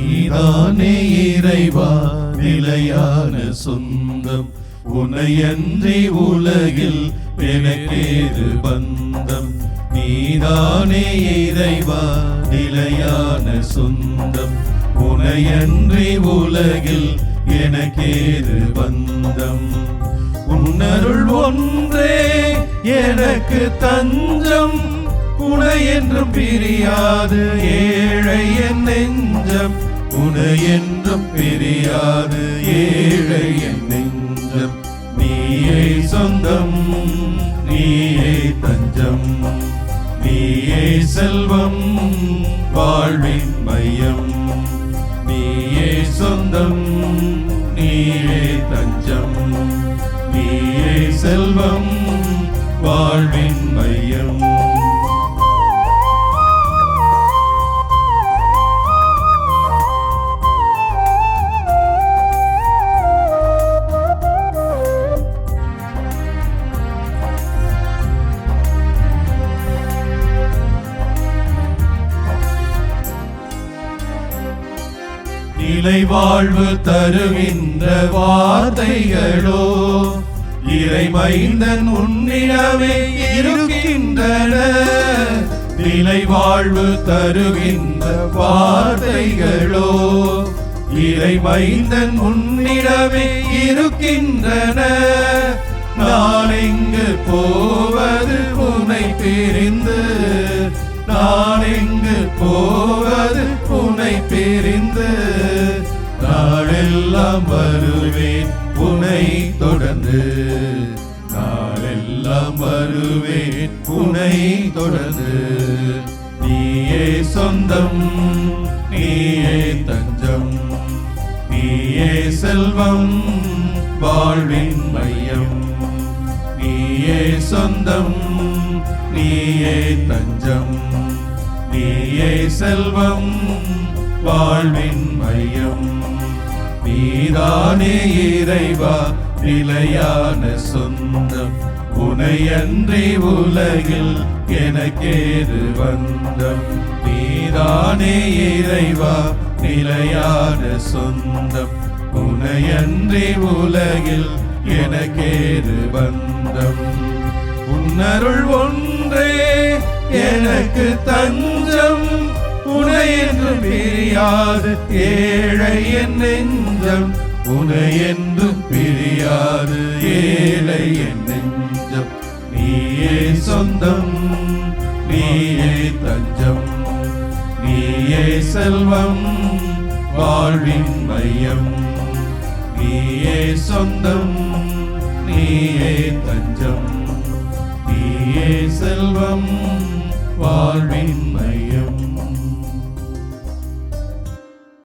நீதானே இறைவா நிலையான சொந்தம், உனையன்றி உலகில் எனக்கேது பந்தம். நீதானே இறைவா நிலையான சொந்தம், உனையன்றி உலகில் எனக்கேது பந்தம். உன்னருள் ஒன்றே எனக்கு தஞ்சம், உனை என்றும் பிரியாது ஏழை என் நெஞ்சம். உனை என்றும் பிரியாது ஏழை என் நெஞ்சம். நீயே சொந்தம், நீயே தஞ்சம், நீயே செல்வம், வாழ்வின் மையம். நீயே சொந்தம், நீயே தஞ்சம், நீயே செல்வம், வாழ்வின் மையம். நிலை வாழ்வு தருகின்ற வார்த்தைகளோ இறைமைந்தன் உன்னிடமே இருக்கின்றன. நிலை வாழ்வு தருகின்ற வார்த்தைகளோ இறைமைந்தன் உன்னிடமே இருக்கின்றன. நான் எங்கு போவது உன்னை பிரிந்து, நான் எங்கு போவது உன்னை பிரிந்து. நாளெல்லாம் வருவேன் உன்னை தொடர்ந்து, நாளெல்லாம் வருவேன் உன்னை தொடர்ந்து. நீயே சொந்தம், நீயே தஞ்சம், நீயே செல்வம், வாழ்வின் மையம். நீயே சொந்தம், நீயே தஞ்சம், நீயே செல்வம், வாழ்வின் மையம். நீதானே இறைவா நிலையான சொந்தம், உனையன்றி உலகில் எனக்கேது பந்தம். நீதானே இறைவா நிலையான சொந்தம், உனையன்றி உலகில் எனக்கேது பந்தம். உன்னருள் ஒன்றே எனக்கு தஞ்சம், உனை என்று பிரியாது ஏழை என் நெஞ்சம். உனை என்று பிரியாது ஏழை என் நெஞ்சம். நீயே சொந்தம், நீயே தஞ்சம், நீயே செல்வம், வாழ்வின் மையம். நீயே சொந்தம், நீயே தஞ்சம், நீயே செல்வம், வாழ்வின் மையம்.